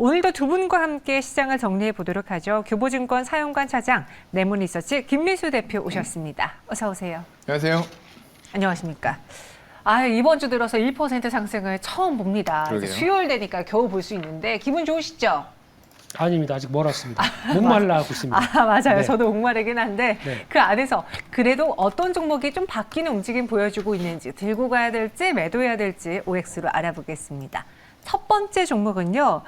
오늘도 두 분과 함께 시장을 정리해 보도록 하죠. 교보증권 사용관 차장, 내문리서치 김미수 대표 오셨습니다. 어서 오세요. 안녕하세요. 안녕하십니까. 이번 주 들어서 1% 상승을 처음 봅니다. 그러게요. 수요일 되니까 겨우 볼 수 있는데 기분 좋으시죠? 아닙니다. 아직 멀었습니다. 목말라 하고 있습니다. 맞아요. 네. 저도 목마르긴 한데 네. 그 안에서 그래도 어떤 종목이 좀 바뀌는 움직임 보여주고 있는지 들고 가야 될지 매도해야 될지 OX로 알아보겠습니다. 첫 번째 종목은요.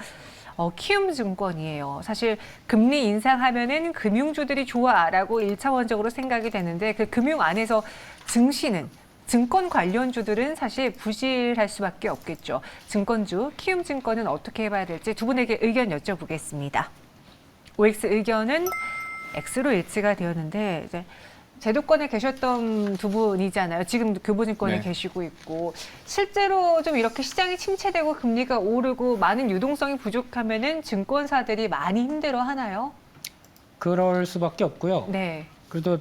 키움증권이에요. 사실 금리 인상하면은 금융주들이 좋아라고 1차원적으로 생각이 되는데 그 금융 안에서 증시는 증권 관련주들은 사실 부실할 수밖에 없겠죠. 증권주, 키움증권은 어떻게 해봐야 될지 두 분에게 의견 여쭤보겠습니다. OX 의견은 X로 일치가 되었는데 이제 제도권에 계셨던 두 분이잖아요. 지금 교보증권에 네. 계시고 있고 실제로 좀 이렇게 시장이 침체되고 금리가 오르고 많은 유동성이 부족하면은 증권사들이 많이 힘들어하나요? 그럴 수밖에 없고요. 네. 그래도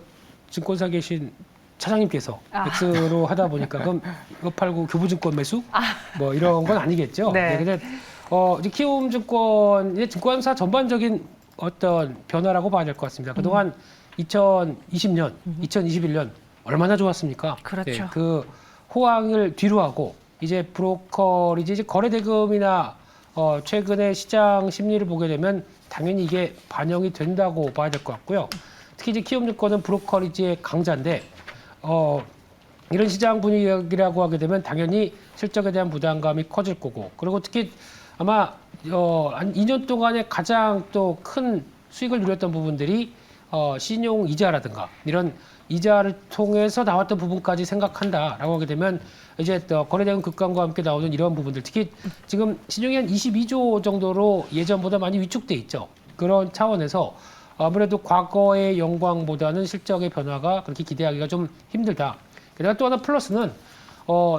증권사 계신 차장님께서 X로 하다 보니까 그럼 이거 팔고 교보증권 매수? 뭐 이런 건 아니겠죠. 네. 근데 이제 키움증권, 이제 증권사 전반적인 어떤 변화라고 봐야 될 것 같습니다. 그동안 2020년, 2021년 얼마나 좋았습니까? 그렇죠. 그 호황을 뒤로하고 이제 브로커리지 이제 거래대금이나 최근에 시장 심리를 보게 되면 당연히 이게 반영이 된다고 봐야 될 것 같고요. 특히 이제 키움증권은 브로커리지의 강자인데 이런 시장 분위기라고 하게 되면 당연히 실적에 대한 부담감이 커질 거고, 그리고 특히 아마 한 2년 동안에 가장 또 큰 수익을 누렸던 부분들이 신용 이자라든가 이런 이자를 통해서 나왔던 부분까지 생각한다라고 하게 되면 이제 또 거래대금 급감과 함께 나오는 이런 부분들, 특히 지금 신용이 한 22조 정도로 예전보다 많이 위축돼 있죠. 그런 차원에서 아무래도 과거의 영광보다는 실적의 변화가 그렇게 기대하기가 좀 힘들다. 게다가 또 하나 플러스는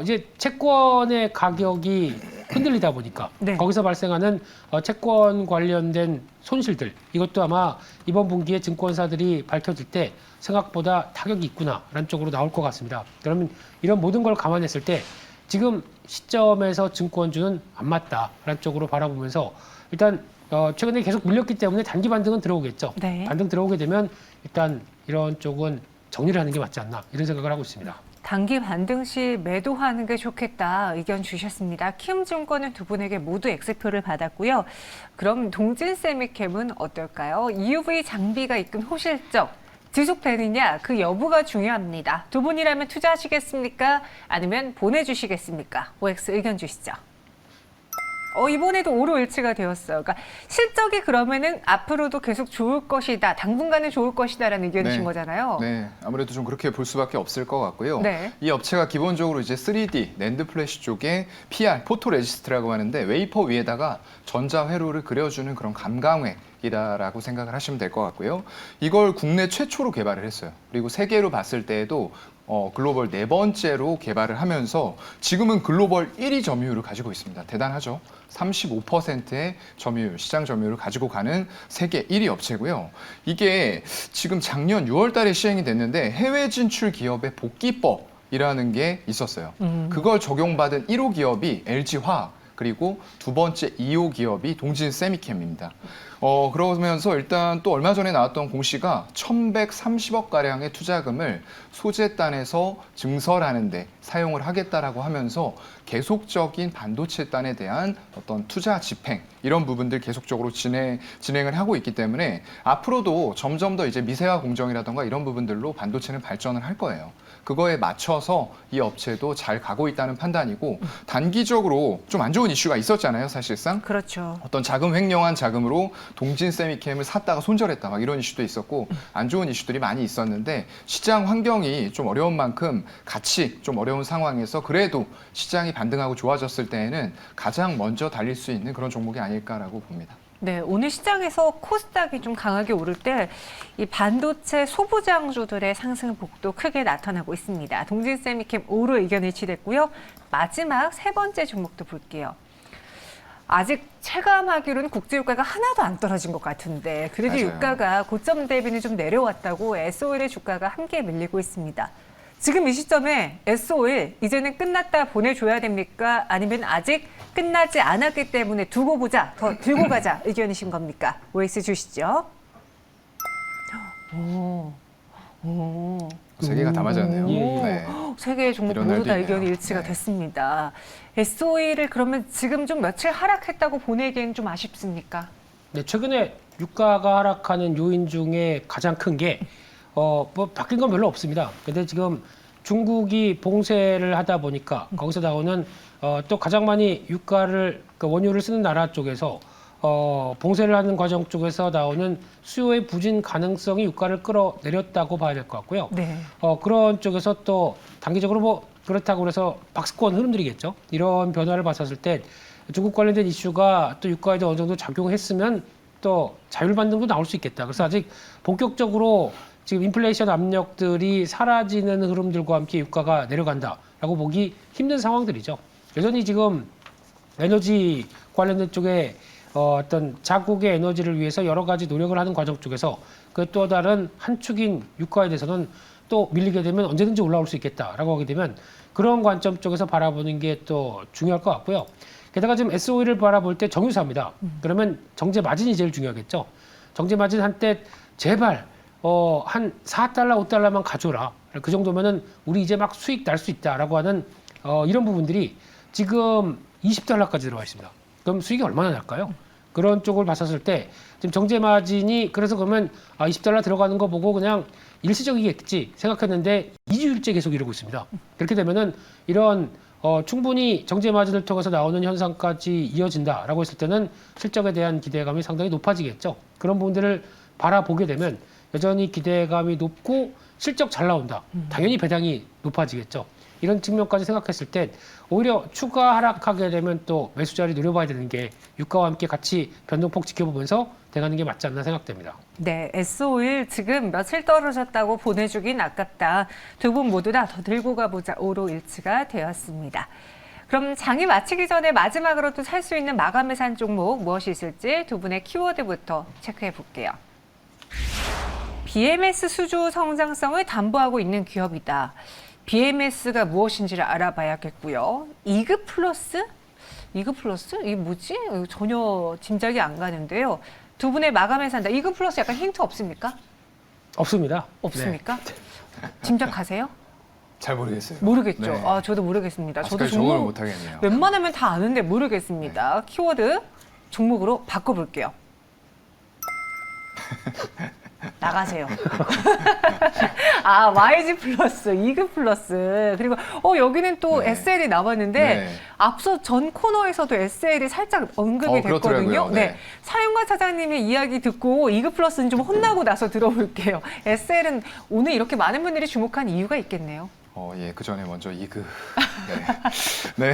이제 채권의 가격이 흔들리다 보니까 네. 거기서 발생하는 채권 관련된 손실들, 이것도 아마 이번 분기에 증권사들이 밝혀질 때 생각보다 타격이 있구나라는 쪽으로 나올 것 같습니다. 그러면 이런 모든 걸 감안했을 때 지금 시점에서 증권주는 안 맞다라는 쪽으로 바라보면서 일단 최근에 계속 밀렸기 때문에 단기 반등은 들어오겠죠. 네. 반등 들어오게 되면 일단 이런 쪽은 정리를 하는 게 맞지 않나 이런 생각을 하고 있습니다. 단기 반등 시 매도하는 게 좋겠다 의견 주셨습니다. 키움증권은 두 분에게 모두 X표를 받았고요. 그럼 동진세미캠은 어떨까요? EUV 장비가 이끈 호실적 지속되느냐 그 여부가 중요합니다. 두 분이라면 투자하시겠습니까? 아니면 보내주시겠습니까? OX 의견 주시죠. 이번에도 오로 일치가 되었어요. 그러니까 실적이 그러면은 앞으로도 계속 좋을 것이다. 당분간은 좋을 것이다라는 의견이신 네. 거잖아요. 네, 아무래도 좀 그렇게 볼 수밖에 없을 것 같고요. 네. 이 업체가 기본적으로 이제 3D 낸드 플래시 쪽에 PR 포토레지스트라고 하는데 웨이퍼 위에다가 전자 회로를 그려주는 그런 감광회이다라고 생각을 하시면 될 것 같고요. 이걸 국내 최초로 개발을 했어요. 그리고 세계로 봤을 때에도 글로벌 4번째로 개발을 하면서 지금은 글로벌 1위 점유율을 가지고 있습니다. 대단하죠. 35%의 점유율, 시장 점유율을 가지고 가는 세계 1위 업체고요. 이게 지금 작년 6월 달에 시행이 됐는데 해외 진출 기업의 복귀법이라는 게 있었어요. 그걸 적용받은 1호 기업이 LG화학, 그리고 두 번째 2호 기업이 동진세미캠입니다. 그러면서 일단 또 얼마 전에 나왔던 공시가 1,130억 가량의 투자금을 소재단에서 증설하는 데 사용을 하겠다라고 하면서 계속적인 반도체단에 대한 어떤 투자 집행 이런 부분들 계속적으로 진행을 하고 있기 때문에 앞으로도 점점 더 이제 미세화 공정이라던가 이런 부분들로 반도체는 발전을 할 거예요. 그거에 맞춰서 이 업체도 잘 가고 있다는 판단이고, 단기적으로 좀 안 좋은 이슈가 있었잖아요, 사실상. 그렇죠. 어떤 자금 횡령한 자금으로 동진세미캠을 샀다가 손절했다 막 이런 이슈도 있었고 안 좋은 이슈들이 많이 있었는데, 시장 환경이 좀 어려운 만큼 같이 좀 어려운 상황에서 그래도 시장이 반등하고 좋아졌을 때에는 가장 먼저 달릴 수 있는 그런 종목이 아닐까라고 봅니다. 네, 오늘 시장에서 코스닥이 좀 강하게 오를 때 이 반도체 소부장주들의 상승폭도 크게 나타나고 있습니다. 동진세미캠 5로 의견 일치됐고요. 마지막 세 번째 종목도 볼게요. 아직 체감하기로는 국제유가가 하나도 안 떨어진 것 같은데 그래도 맞아요. 유가가 고점 대비는 좀 내려왔다고 S오일의 주가가 함께 밀리고 있습니다. 지금 이 시점에 S5일 이제는 끝났다 보내줘야 됩니까? 아니면 아직 끝나지 않았기 때문에 두고 보자, 더 들고 가자 의견이신 겁니까? OX 주시죠. 오. 세 개가 다 맞았네요. 예, 예. 네. 세 개의 종목 이런 모두 날도 다 있네요. 의견이 일치가 네. 됐습니다. SOE를 그러면 지금 좀 며칠 하락했다고 보내기엔 좀 아쉽습니까? 네, 최근에 유가가 하락하는 요인 중에 가장 큰 게 뭐 바뀐 건 별로 없습니다. 근데 지금 중국이 봉쇄를 하다 보니까 거기서 나오는 또 가장 많이 유가를 그 원유를 쓰는 나라 쪽에서 봉쇄를 하는 과정 쪽에서 나오는 수요의 부진 가능성이 유가를 끌어내렸다고 봐야 될 것 같고요. 네. 그런 쪽에서 또 단기적으로 뭐 그렇다고 그래서 박스권 흐름들이겠죠. 이런 변화를 봤었을 때 중국 관련된 이슈가 또 유가에도 어느 정도 작용했으면 또 자율 반등도 나올 수 있겠다. 그래서 아직 본격적으로 지금 인플레이션 압력들이 사라지는 흐름들과 함께 유가가 내려간다라고 보기 힘든 상황들이죠. 여전히 지금 에너지 관련된 쪽에 어떤 자국의 에너지를 위해서 여러 가지 노력을 하는 과정 쪽에서 그 또 다른 한 축인 유가에 대해서는 또 밀리게 되면 언제든지 올라올 수 있겠다라고 하게 되면 그런 관점 쪽에서 바라보는 게 또 중요할 것 같고요. 게다가 지금 S5를 바라볼 때 정유사입니다. 그러면 정제 마진이 제일 중요하겠죠. 정제 마진 한때 제발 한 4달러, 5달러만 가져라. 그 정도면은 우리 이제 막 수익 날 수 있다라고 하는 이런 부분들이 지금 20달러까지 들어와 있습니다. 그럼 수익이 얼마나 날까요? 그런 쪽을 봤었을 때 지금 정제 마진이 그래서 그러면 20달러 들어가는 거 보고 그냥 일시적이겠지 생각했는데 2주일째 계속 이러고 있습니다. 그렇게 되면은 이런 충분히 정제 마진을 통해서 나오는 현상까지 이어진다라고 했을 때는 실적에 대한 기대감이 상당히 높아지겠죠. 그런 부분들을 바라보게 되면 여전히 기대감이 높고 실적 잘 나온다. 당연히 배당이 높아지겠죠. 이런 측면까지 생각했을 때 오히려 추가 하락하게 되면 또 매수 자리 노려봐야 되는 게 유가와 함께 같이 변동폭 지켜보면서 돼가는 게 맞지 않나 생각됩니다. 네, S5일 지금 며칠 떨어졌다고 보내주긴 아깝다. 두 분 모두 다 더 들고 가보자 5로 일치가 되었습니다. 그럼 장이 마치기 전에 마지막으로 또 살 수 있는 마감에 산 종목 무엇이 있을지 두 분의 키워드부터 체크해 볼게요. BMS 수주 성장성을 담보하고 있는 기업이다. BMS가 무엇인지를 알아봐야겠고요. 이그 플러스? 이그 플러스? 이게 뭐지? 전혀 짐작이 안 가는데요. 두 분의 마감에 산다. 이그 플러스 약간 힌트 없습니까? 없습니다. 없습니까? 짐작하세요? 잘 모르겠어요. 모르겠죠. 네. 저도 모르겠습니다. 저도 아직까지 적응을 종목 못하겠네요. 웬만하면 다 아는데 모르겠습니다. 키워드 종목으로 바꿔볼게요. 나가세요. YG 플러스, 이그 플러스. 그리고 여기는 또 네. SL이 나왔는데 네. 앞서 전 코너에서도 SL이 살짝 언급이 됐거든요. 그렇더라고요. 네. 사용과 차장님의 이야기 듣고 이그 플러스는 좀 혼나고 나서 들어볼게요. SL은 오늘 이렇게 많은 분들이 주목한 이유가 있겠네요. 예, 그 전에 먼저 이그. 네. 네,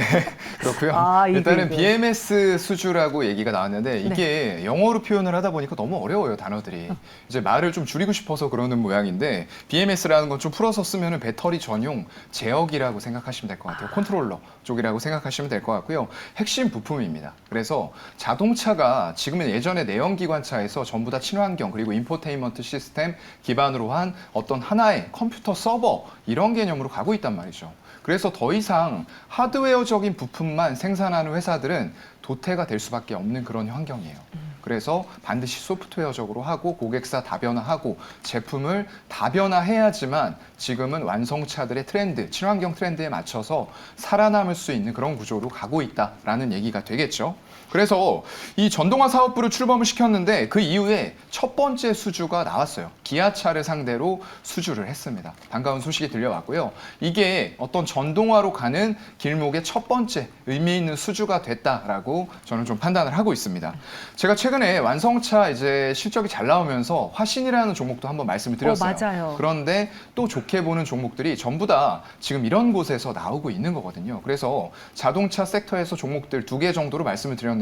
그렇고요. 이그, 일단은 이그. BMS 수주라고 얘기가 나왔는데 이게 영어로 표현을 하다 보니까 너무 어려워요, 단어들이. 이제 말을 좀 줄이고 싶어서 그러는 모양인데 BMS라는 건 좀 풀어서 쓰면은 배터리 전용 제어기라고 생각하시면 될 것 같아요. 컨트롤러 쪽이라고 생각하시면 될 것 같고요. 핵심 부품입니다. 그래서 자동차가 지금은 예전에 내연기관차에서 전부 다 친환경 그리고 인포테인먼트 시스템 기반으로 한 어떤 하나의 컴퓨터 서버 이런 개념으로 가고 있단 말이죠. 그래서 더 이상 하드웨어적인 부품만 생산하는 회사들은 도태가 될 수밖에 없는 그런 환경이에요. 그래서 반드시 소프트웨어적으로 하고 고객사 다변화하고 제품을 다변화해야지만 지금은 완성차들의 트렌드, 친환경 트렌드에 맞춰서 살아남을 수 있는 그런 구조로 가고 있다라는 얘기가 되겠죠. 그래서 이 전동화 사업부를 출범을 시켰는데 그 이후에 첫 번째 수주가 나왔어요. 기아차를 상대로 수주를 했습니다. 반가운 소식이 들려왔고요. 이게 어떤 전동화로 가는 길목의 첫 번째 의미 있는 수주가 됐다라고 저는 좀 판단을 하고 있습니다. 제가 최근에 완성차 이제 실적이 잘 나오면서 화신이라는 종목도 한번 말씀을 드렸어요. 맞아요. 그런데 또 좋게 보는 종목들이 전부 다 지금 이런 곳에서 나오고 있는 거거든요. 그래서 자동차 섹터에서 종목들 2개 정도로 말씀을 드렸는데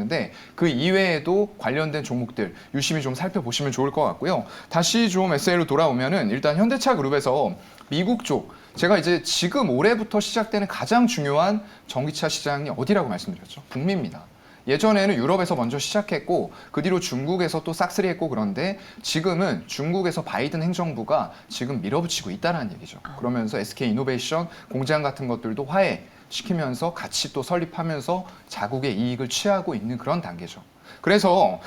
그 이외에도 관련된 종목들 유심히 좀 살펴보시면 좋을 것 같고요. 다시 좀 SL로 돌아오면은 일단 현대차 그룹에서 미국 쪽 제가 이제 지금 올해부터 시작되는 가장 중요한 전기차 시장이 어디라고 말씀드렸죠? 북미입니다. 예전에는 유럽에서 먼저 시작했고 그 뒤로 중국에서 또 싹쓸이 했고 그런데 지금은 중국에서 바이든 행정부가 지금 밀어붙이고 있다는 얘기죠. 그러면서 SK 이노베이션 공장 같은 것들도 화해시키면서 같이 또 설립하면서 자국의 이익을 취하고 있는 그런 단계죠. 그래서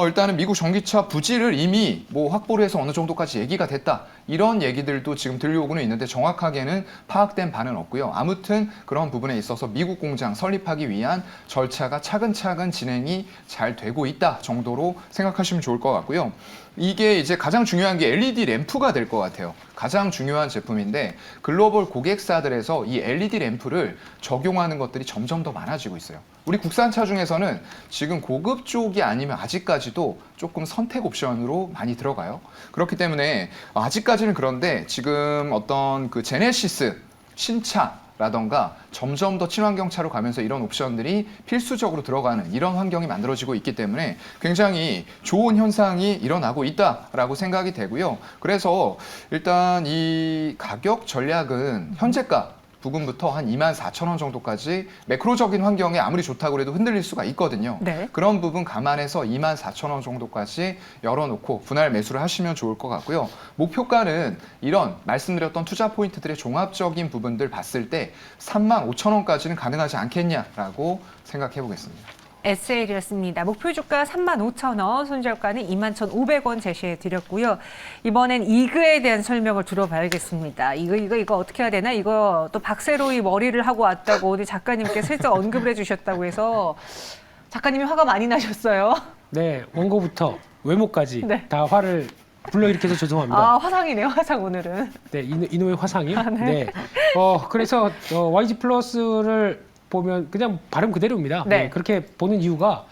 일단은 미국 전기차 부지를 이미 뭐 확보를 해서 어느 정도까지 얘기가 됐다. 이런 얘기들도 지금 들려오고는 있는데 정확하게는 파악된 바는 없고요. 아무튼 그런 부분에 있어서 미국 공장 설립하기 위한 절차가 차근차근 진행이 잘 되고 있다 정도로 생각하시면 좋을 것 같고요. 이게 이제 가장 중요한 게 LED 램프가 될 것 같아요. 가장 중요한 제품인데 글로벌 고객사들에서 이 LED 램프를 적용하는 것들이 점점 더 많아지고 있어요. 우리 국산차 중에서는 지금 고급 쪽이 아니면 아직까지도 조금 선택 옵션으로 많이 들어가요. 그렇기 때문에 아직까지는 그런데 지금 어떤 그 제네시스 신차라던가 점점 더 친환경차로 가면서 이런 옵션들이 필수적으로 들어가는 이런 환경이 만들어지고 있기 때문에 굉장히 좋은 현상이 일어나고 있다라고 생각이 되고요. 그래서 일단 이 가격 전략은 현재가 부근부터 한 24,000원 정도까지 매크로적인 환경에 아무리 좋다고 해도 흔들릴 수가 있거든요. 네. 그런 부분 감안해서 24,000원 정도까지 열어놓고 분할 매수를 하시면 좋을 것 같고요. 목표가는 이런 말씀드렸던 투자 포인트들의 종합적인 부분들 봤을 때 35,000원까지는 가능하지 않겠냐라고 생각해 보겠습니다. SL이었습니다. 목표 주가 35,000원, 손절가는 21,500원 제시해 드렸고요. 이번엔 이그에 대한 설명을 들어봐야겠습니다. 이거 어떻게 해야 되나? 이거 또 박세로이 머리를 하고 왔다고 우리 작가님께 슬쩍 언급을 해주셨다고 해서 작가님이 화가 많이 나셨어요. 네, 원고부터 외모까지 네. 다 화를 불러일으켜서 죄송합니다. 아, 화상이네요, 화상 오늘은. 네, 이놈의 화상이요. 아, 네. 네. 그래서 YG 플러스를 보면 그냥 발음 그대로입니다. 네. 네, 그렇게 보는 이유가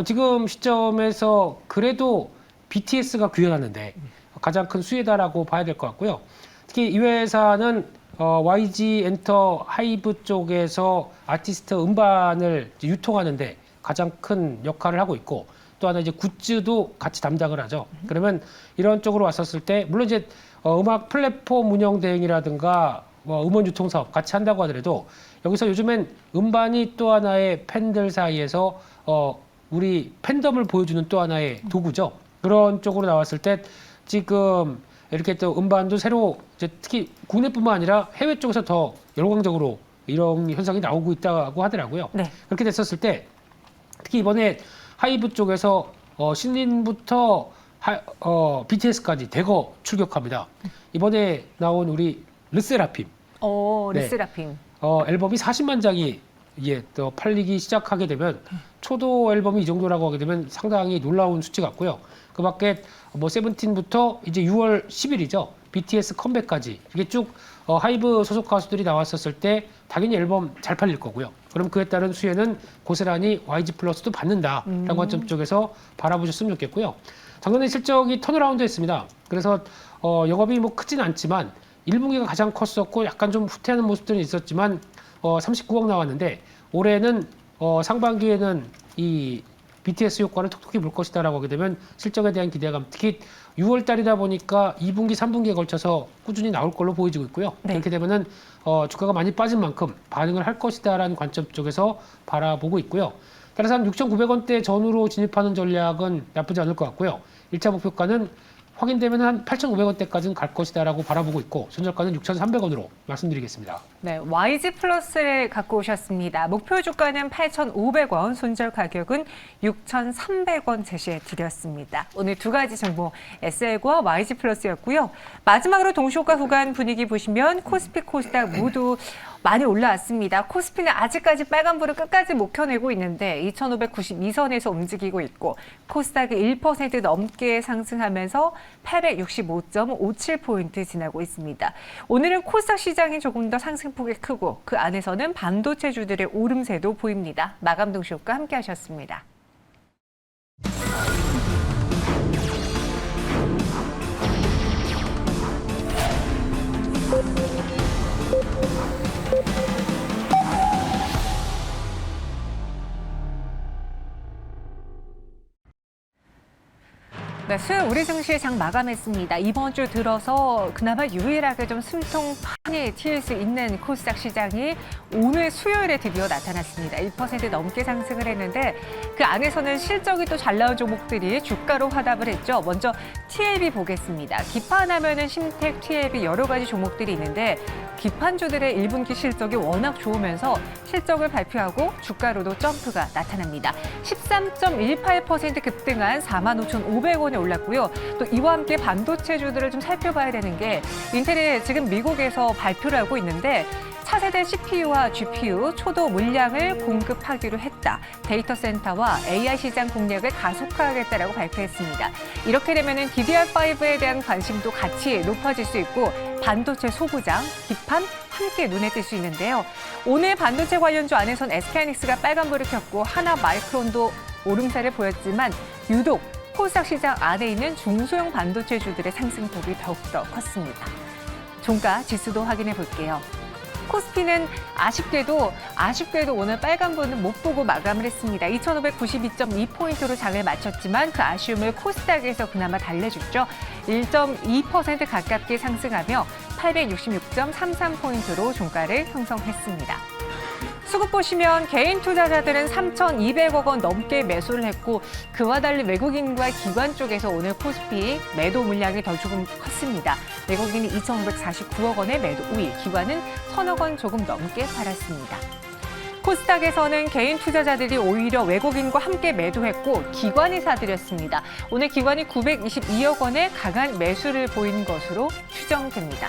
지금 시점에서 그래도 BTS가 구현하는데 가장 큰 수혜다라고 봐야 될 것 같고요. 특히 이 회사는 YG 엔터 하이브 쪽에서 아티스트 음반을 이제 유통하는데 가장 큰 역할을 하고 있고 또 하나 이제 굿즈도 같이 담당을 하죠. 그러면 이런 쪽으로 왔었을 때 물론 이제 음악 플랫폼 운영 대행이라든가 음원 유통 사업 같이 한다고 하더라도 여기서 요즘엔 음반이 또 하나의 팬들 사이에서 우리 팬덤을 보여주는 또 하나의 도구죠. 그런 쪽으로 나왔을 때 지금 이렇게 또 음반도 새로 이제 특히 국내뿐만 아니라 해외 쪽에서 더 열광적으로 이런 현상이 나오고 있다고 하더라고요. 네. 그렇게 됐었을 때 특히 이번에 하이브 쪽에서 신인부터 BTS까지 대거 출격합니다. 이번에 나온 우리 르세라핌. 네. 르세라핌. 앨범이 40만 장이 또 팔리기 시작하게 되면 초도 앨범이 이 정도라고 하게 되면 상당히 놀라운 수치 같고요. 그 밖에 세븐틴부터 이제 6월 10일이죠. BTS 컴백까지 이게 쭉 하이브 소속 가수들이 나왔었을 때 당연히 앨범 잘 팔릴 거고요. 그럼 그에 따른 수혜는 고스란히 YG 플러스도 받는다라는 관점 쪽에서 바라보셨으면 좋겠고요. 작년에 실적이 턴어라운드 했습니다. 그래서 영업이 뭐 크진 않지만 1분기가 가장 컸었고 약간 좀 후퇴하는 모습들은 있었지만 39억 나왔는데 올해는 상반기에는 이 BTS 효과를 톡톡히 볼 것이다라고 하게 되면 실적에 대한 기대감 특히 6월 달이다 보니까 2분기, 3분기에 걸쳐서 꾸준히 나올 걸로 보여지고 있고요. 네. 그렇게 되면은 주가가 많이 빠진 만큼 반응을 할 것이다라는 관점 쪽에서 바라보고 있고요. 따라서 한 6,900원대 전후로 진입하는 전략은 나쁘지 않을 것 같고요. 1차 목표가는 확인되면 한 8,500원대까지는 갈 것이다라고 바라보고 있고 손절가는 6,300원으로 말씀드리겠습니다. 네, YG 플러스를 갖고 오셨습니다. 목표 주가는 8,500원, 손절 가격은 6,300원 제시해 드렸습니다. 오늘 두 가지 정보 SL과 YG 플러스였고요. 마지막으로 동시호가 구간 분위기 보시면 코스피, 코스닥 모두 많이 올라왔습니다. 코스피는 아직까지 빨간불을 끝까지 못 켜내고 있는데 2,592선에서 움직이고 있고 코스닥이 1% 넘게 상승하면서 865.57포인트 지나고 있습니다. 오늘은 코스닥 시장이 조금 더 상승폭이 크고 그 안에서는 반도체주들의 오름세도 보입니다. 마감 동시호가 함께 하셨습니다. 네, 수요일 우리 증시의 장 마감했습니다. 이번 주 들어서 그나마 유일하게 좀 숨통판이 튈 수 있는 코스닥 시장이 오늘 수요일에 드디어 나타났습니다. 1% 넘게 상승을 했는데 그 안에서는 실적이 또 잘 나온 종목들이 주가로 화답을 했죠. 먼저 TLB 보겠습니다. 기판하면은 심택, TLB 여러 가지 종목들이 있는데 기판주들의 1분기 실적이 워낙 좋으면서 실적을 발표하고 주가로도 점프가 나타납니다. 13.18% 급등한 45,500원에 올랐고요. 또 이와 함께 반도체주들을 좀 살펴봐야 되는 게 인텔이 지금 미국에서 발표를 하고 있는데 차세대 CPU와 GPU 초도 물량을 공급하기로 했다. 데이터 센터와 AI 시장 공략을 가속화하겠다라고 발표했습니다. 이렇게 되면은 DDR5에 대한 관심도 같이 높아질 수 있고 반도체 소부장, 기판 함께 눈에 띌 수 있는데요. 오늘 반도체 관련주 안에선 SK하이닉스가 빨간불을 켰고 하나 마이크론도 오름세를 보였지만 유독 코스닥 시장 안에 있는 중소형 반도체주들의 상승폭이 더욱더 컸습니다. 종가 지수도 확인해 볼게요. 코스피는 아쉽게도 오늘 빨간불은 못 보고 마감을 했습니다. 2,592.2포인트로 장을 마쳤지만 그 아쉬움을 코스닥에서 그나마 달래줬죠. 1.2% 가깝게 상승하며 866.33포인트로 종가를 형성했습니다. 수급 보시면 개인 투자자들은 3,200억 원 넘게 매수를 했고 그와 달리 외국인과 기관 쪽에서 오늘 코스피 매도 물량이 더 조금 컸습니다. 외국인이 2,549억 원의 매도 우위, 기관은 1,000억 원 조금 넘게 팔았습니다. 코스닥에서는 개인 투자자들이 오히려 외국인과 함께 매도했고 기관이 사들였습니다. 오늘 기관이 922억 원의 강한 매수를 보인 것으로 추정됩니다.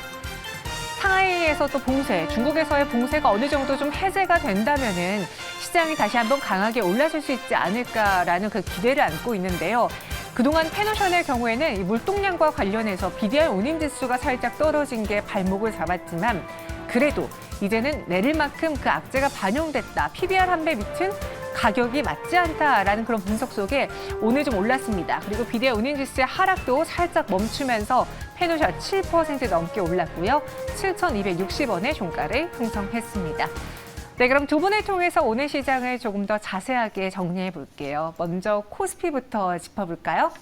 상하이에서 또 봉쇄, 중국에서의 봉쇄가 어느 정도 좀 해제가 된다면은 시장이 다시 한번 강하게 올라설 수 있지 않을까라는 그 기대를 안고 있는데요. 그동안 페노션의 경우에는 이 물동량과 관련해서 BDR 운임지수가 살짝 떨어진 게 발목을 잡았지만 그래도 이제는 내릴 만큼 그 악재가 반영됐다. PBR 한 배 밑은 가격이 맞지 않다라는 그런 분석 속에 오늘 좀 올랐습니다. 그리고 BDR 운임지수의 하락도 살짝 멈추면서 페노션 7% 넘게 올랐고요. 7,260원의 종가를 형성했습니다. 네, 그럼 두 분을 통해서 오늘 시장을 조금 더 자세하게 정리해 볼게요. 먼저 코스피부터 짚어볼까요?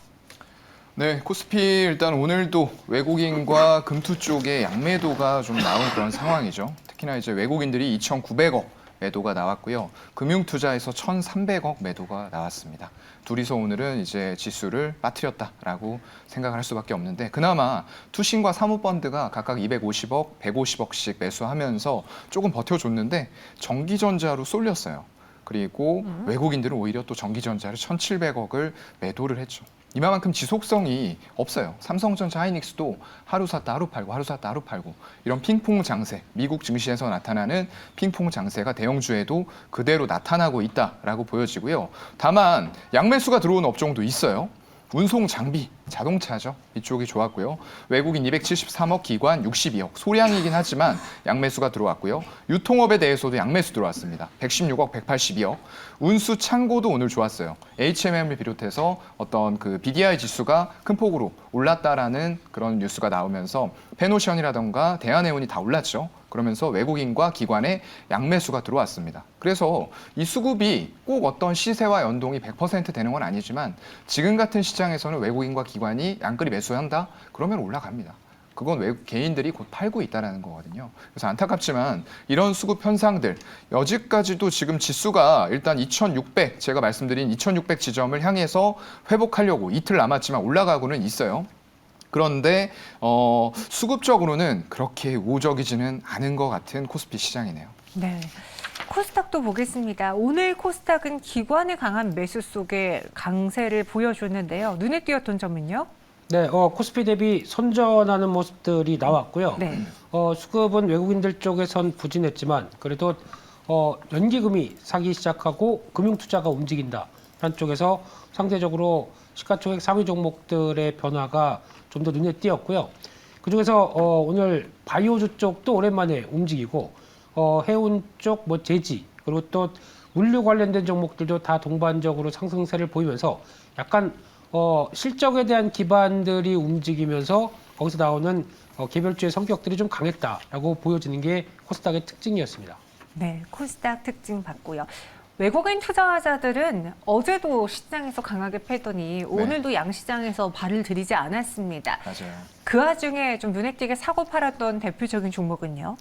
네, 코스피 일단 오늘도 외국인과 금투 쪽에 양매도가 좀 나온 그런 상황이죠. 특히나 이제 외국인들이 2,900억 매도가 나왔고요. 금융투자에서 1,300억 매도가 나왔습니다. 둘이서 오늘은 이제 지수를 빠뜨렸다라고 생각을 할 수밖에 없는데 그나마 투신과 사모펀드가 각각 250억, 150억씩 매수하면서 조금 버텨줬는데 전기전자로 쏠렸어요. 그리고 외국인들은 오히려 또 전기전자를 1,700억을 매도를 했죠. 이만큼 지속성이 없어요. 삼성전자, 하이닉스도 하루 샀다 하루 팔고 하루 샀다 하루 팔고 이런 핑퐁 장세, 미국 증시에서 나타나는 핑퐁 장세가 대형주에도 그대로 나타나고 있다라고 보여지고요. 다만 양매수가 들어온 업종도 있어요. 운송 장비, 자동차죠. 이쪽이 좋았고요. 외국인 273억, 기관 62억. 소량이긴 하지만 양매수가 들어왔고요. 유통업에 대해서도 양매수 들어왔습니다. 116억, 182억. 운수 창고도 오늘 좋았어요. HMM을 비롯해서 어떤 그 BDI 지수가 큰 폭으로 올랐다라는 그런 뉴스가 나오면서 페노션이라던가 대한해운이 다 올랐죠. 그러면서 외국인과 기관의 양매수가 들어왔습니다. 그래서 이 수급이 꼭 어떤 시세와 연동이 100% 되는 건 아니지만 지금 같은 시장에서는 외국인과 기관이 양끌이 매수한다? 그러면 올라갑니다. 그건 개인들이 곧 팔고 있다는 거거든요. 그래서 안타깝지만 이런 수급 현상들, 여지까지도 지금 지수가 일단 2,600, 제가 말씀드린 2,600 지점을 향해서 회복하려고 이틀 남았지만 올라가고는 있어요. 그런데 수급적으로는 그렇게 우호적이지는 않은 것 같은 코스피 시장이네요. 네. 코스닥도 보겠습니다. 오늘 코스닥은 기관의 강한 매수 속에 강세를 보여줬는데요. 눈에 띄었던 점은요? 네, 코스피 대비 선전하는 모습들이 나왔고요. 네. 수급은 외국인들 쪽에선 부진했지만 그래도 연기금이 사기 시작하고 금융투자가 움직인다. 한 쪽에서 상대적으로 시가총액 상위 종목들의 변화가 좀 더 눈에 띄었고요. 그중에서 오늘 바이오주 쪽도 오랜만에 움직이고 해운 쪽, 제지 그리고 또 물류 관련된 종목들도 다 동반적으로 상승세를 보이면서 약간 실적에 대한 기반들이 움직이면서 거기서 나오는 개별주의 성격들이 좀 강했다라고 보여지는 게 코스닥의 특징이었습니다. 네, 코스닥 특징 봤고요. 외국인 투자자들은 어제도 시장에서 강하게 팔더니 오늘도 양시장에서 발을 들이지 않았습니다. 맞아요. 그 와중에 좀 눈에 띄게 사고 팔았던 대표적인 종목은요?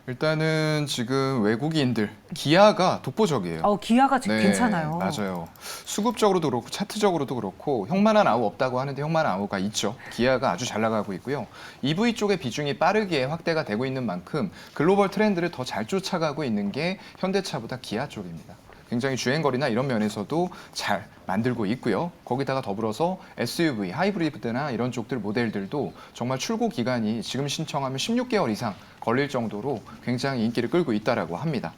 일단은 지금 외국인들 기아가 독보적이에요. 기아가 지금 괜찮아요. 맞아요. 수급적으로도 그렇고 차트적으로도 그렇고 형만한 아우 없다고 하는데 형만한 아우가 있죠. 기아가 아주 잘 나가고 있고요. EV 쪽의 비중이 빠르게 확대가 되고 있는 만큼 글로벌 트렌드를 더 잘 쫓아가고 있는 게 현대차보다 기아 쪽입니다. 굉장히 주행거리나 이런 면에서도 잘 만들고 있고요. 거기다가 더불어서 SUV, 하이브리드나 이런 쪽들 모델들도 정말 출고 기간이 지금 신청하면 16개월 이상 걸릴 정도로 굉장히 인기를 끌고 있다라고 합니다.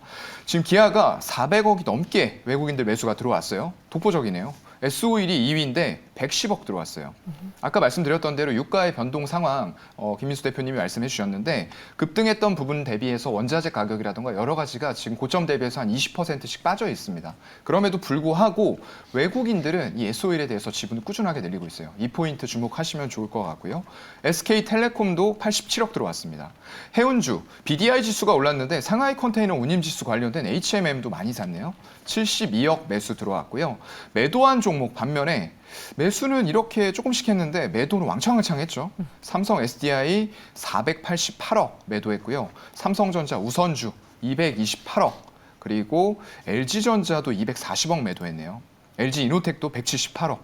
지금 기아가 400억이 넘게 외국인들 매수가 들어왔어요. 독보적이네요. S51이 2위인데 110억 들어왔어요. 아까 말씀드렸던 대로 유가의 변동 상황 김민수 대표님이 말씀해 주셨는데 급등했던 부분 대비해서 원자재 가격이라든가 여러 가지가 지금 고점 대비해서 한 20%씩 빠져 있습니다. 그럼에도 불구하고 외국인들은 이 S51에 대해서 지분을 꾸준하게 늘리고 있어요. 이 포인트 주목하시면 좋을 것 같고요. SK텔레콤도 87억 들어왔습니다. 해운주, BDI 지수가 올랐는데 상하이 컨테이너 운임 지수 관련된 HMM도 많이 샀네요. 72억 매수 들어왔고요. 매도한 종목 반면에 매수는 이렇게 조금씩 했는데 매도는 왕창왕창했죠. 삼성 SDI 488억 매도했고요. 삼성전자 우선주 228억 그리고 LG전자도 240억 매도했네요. LG이노텍도 178억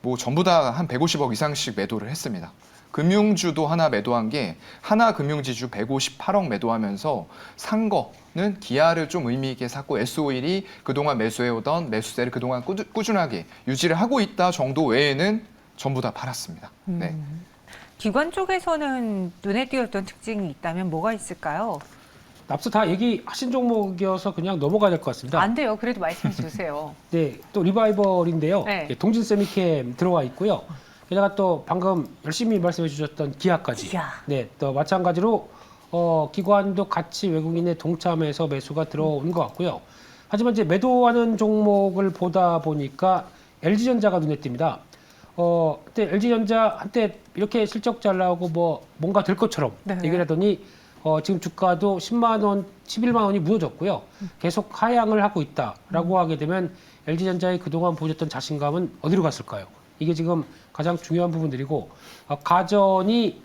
뭐 전부 다 한 150억 이상씩 매도를 했습니다. 금융주도 하나 매도한 게 하나금융지주 158억 매도하면서 산 거는 기아를 좀 의미 있게 샀고 S51이 그동안 매수해오던 매수세를 그동안 꾸준하게 유지를 하고 있다 정도 외에는 전부 다 팔았습니다. 네. 기관 쪽에서는 눈에 띄었던 특징이 있다면 뭐가 있을까요? 앞서 다 얘기하신 종목이어서 그냥 넘어가야 될 것 같습니다. 안 돼요. 그래도 말씀해 주세요. 네, 또 리바이벌인데요. 네. 동진 세미캠 들어와 있고요. 게다가 또 방금 열심히 말씀해 주셨던 기아까지. 기아. 네, 또 마찬가지로 기관도 같이 외국인의 동참해서 매수가 들어온 것 같고요. 하지만 이제 매도하는 종목을 보다 보니까 LG전자가 눈에 띕니다. 그때 LG전자 한때 이렇게 실적 잘 나오고 뭐 뭔가 될 것처럼 네. 얘기를 하더니 지금 주가도 10만 원, 11만 원이 무너졌고요. 계속 하향을 하고 있다라고 하게 되면 LG전자의 그동안 보여줬던 자신감은 어디로 갔을까요? 이게 지금 가장 중요한 부분들이고 가전이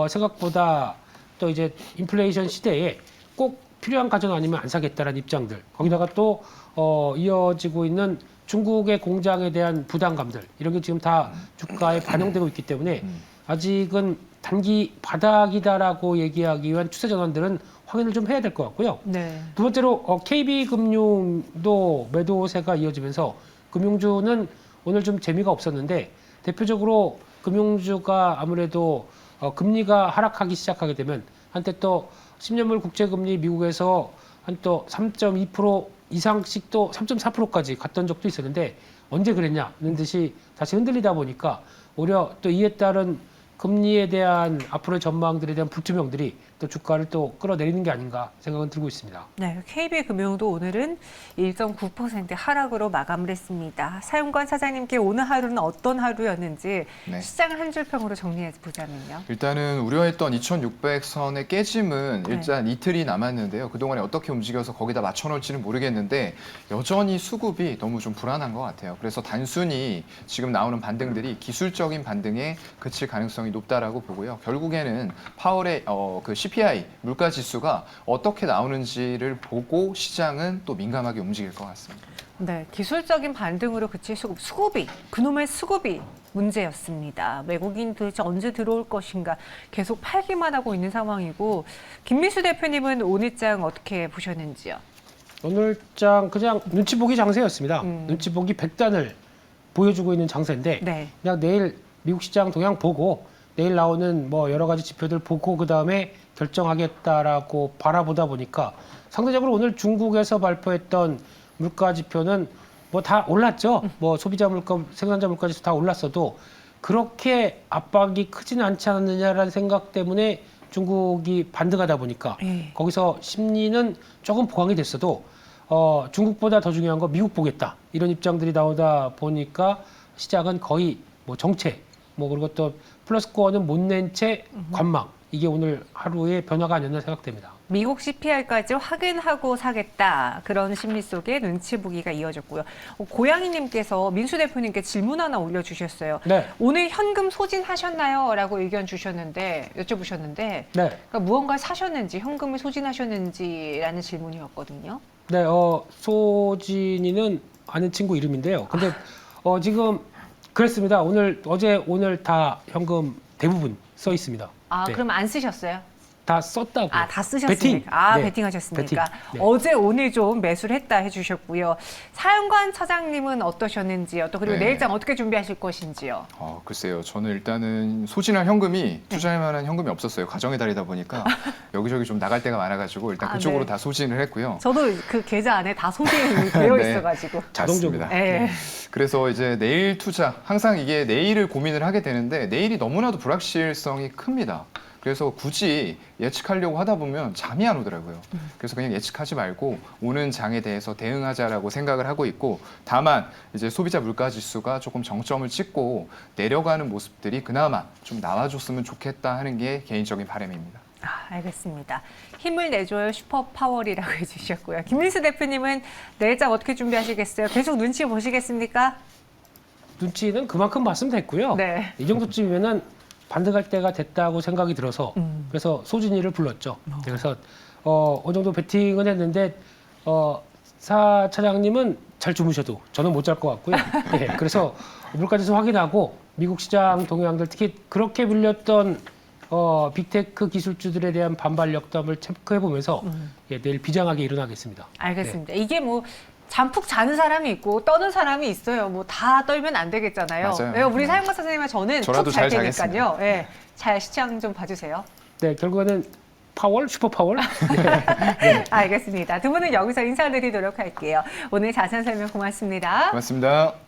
생각보다 또 이제 인플레이션 시대에 꼭 필요한 가전 아니면 안 사겠다라는 입장들 거기다가 또 이어지고 있는 중국의 공장에 대한 부담감들 이런 게 지금 다 주가에 반영되고 있기 때문에 아직은 단기 바닥이다라고 얘기하기 위한 추세 전환들은 확인을 좀 해야 될 것 같고요. 네. 두 번째로 KB금융도 매도세가 이어지면서 금융주는 오늘 좀 재미가 없었는데 대표적으로 금융주가 아무래도 금리가 하락하기 시작하게 되면 한때 또 10년물 국채금리 미국에서 한 또 3.2% 이상씩 또 3.4%까지 갔던 적도 있었는데 언제 그랬냐는 듯이 다시 흔들리다 보니까 오히려 또 이에 따른 금리에 대한 앞으로의 전망들에 대한 불투명들이 또 주가를 또 끌어내리는 게 아닌가 생각은 들고 있습니다. 네, KB금융도 오늘은 1.9% 하락으로 마감을 했습니다. 사용관 사장님께 오늘 하루는 어떤 하루였는지 네. 시장 한 줄 평으로 정리해 보자면요. 일단은 우려했던 2600선의 깨짐은 네. 일단 이틀이 남았는데요. 그동안에 어떻게 움직여서 거기다 맞춰놓을지는 모르겠는데 여전히 수급이 너무 좀 불안한 것 같아요. 그래서 단순히 지금 나오는 반등들이 기술적인 반등에 그칠 가능성이 높다라고 보고요. 결국에는 파월의 그 CPI 물가 지수가 어떻게 나오는지를 보고 시장은 또 민감하게 움직일 것 같습니다. 네, 기술적인 반등으로 그칠 수급이 그놈의 수급이 문제였습니다. 외국인 도대체 언제 들어올 것인가 계속 팔기만 하고 있는 상황이고 김민수 대표님은 오늘 장 어떻게 보셨는지요? 오늘 장 그냥 눈치 보기 장세였습니다. 눈치 보기 100단을 보여주고 있는 장세인데 네. 그냥 내일 미국 시장 동향 보고 내일 나오는 뭐 여러 가지 지표들 보고 그다음에 결정하겠다라고 바라보다 보니까 상대적으로 오늘 중국에서 발표했던 물가 지표는 뭐 다 올랐죠. 뭐 소비자 물가, 생산자 물가 지수 다 올랐어도 그렇게 압박이 크지는 않지 않느냐라는 생각 때문에 중국이 반등하다 보니까 거기서 심리는 조금 보강이 됐어도 중국보다 더 중요한 거 미국 보겠다 이런 입장들이 나오다 보니까 시장은 거의 뭐 정체 뭐 그리고 또 플러스코어는 못 낸 채 관망 이게 오늘 하루의 변화가 아니었나 생각됩니다. 미국 CPR까지 확인하고 사겠다. 그런 심리 속에 눈치 보기가 이어졌고요. 고양이님께서 민수 대표님께 질문 하나 올려주셨어요. 네. 오늘 현금 소진하셨나요? 라고 의견 주셨는데, 여쭤보셨는데, 네. 그러니까 무언가 사셨는지, 현금을 소진하셨는지라는 질문이었거든요. 네, 소진이는 아는 친구 이름인데요. 근데 지금 그랬습니다. 어제 오늘 다 현금 대부분 써 있습니다. 아, 네. 그럼 안 쓰셨어요? 다 썼다고. 아, 다 쓰셨습니까? 베팅. 아, 네. 베팅하셨습니까? 베팅. 네. 어제 오늘 좀 매수를 했다 해주셨고요. 사연관 차장님은 어떠셨는지요? 또 그리고 네. 내일장 어떻게 준비하실 것인지요? 글쎄요. 저는 일단은 소진할 현금이 투자할 만한 현금이 없었어요. 가정의 달이다 보니까 여기저기 좀 나갈 데가 많아가지고 일단 아, 그쪽으로 네. 다 소진을 했고요. 저도 그 계좌 안에 다 소진이 되어 네. 있어가지고. 자동적으로. 맞습니다. 네. 그래서 이제 내일 투자, 항상 이게 내일을 고민을 하게 되는데 내일이 너무나도 불확실성이 큽니다. 그래서 굳이 예측하려고 하다 보면 잠이 안 오더라고요. 그래서 그냥 예측하지 말고 오는 장에 대해서 대응하자라고 생각을 하고 있고, 다만 이제 소비자 물가 지수가 조금 정점을 찍고 내려가는 모습들이 그나마 좀 나와줬으면 좋겠다 하는 게 개인적인 바람입니다. 아, 알겠습니다. 힘을 내줘요 슈퍼파월이라고 해주셨고요. 김민수 대표님은 내일장 어떻게 준비하시겠어요? 계속 눈치 보시겠습니까? 눈치는 그만큼 봤으면 됐고요. 네. 이 정도쯤이면은 반등할 때가 됐다고 생각이 들어서 그래서 소진이를 불렀죠. 그래서 어느 정도 베팅은 했는데 사 차장님은 잘 주무셔도 저는 못 잘 것 같고요. 네, 그래서 물가지수 확인하고 미국 시장 동향들 특히 그렇게 밀렸던 빅테크 기술주들에 대한 반발력도 한번 체크해 보면서 내일 비장하게 일어나겠습니다. 알겠습니다. 이게 뭐 잠푹 자는 사람이 있고 떠는 사람이 있어요. 뭐 다 떨면 안 되겠잖아요. 맞아요. 네, 우리 사용자 선생님과 저는 저라도 푹 잘 잘 테니까요. 자겠습니다. 네, 잘 시장 좀 봐주세요. 네, 결국에는 파월, 슈퍼파월. 알겠습니다. 두 분은 여기서 인사드리도록 할게요. 오늘 자세한 설명 고맙습니다. 고맙습니다.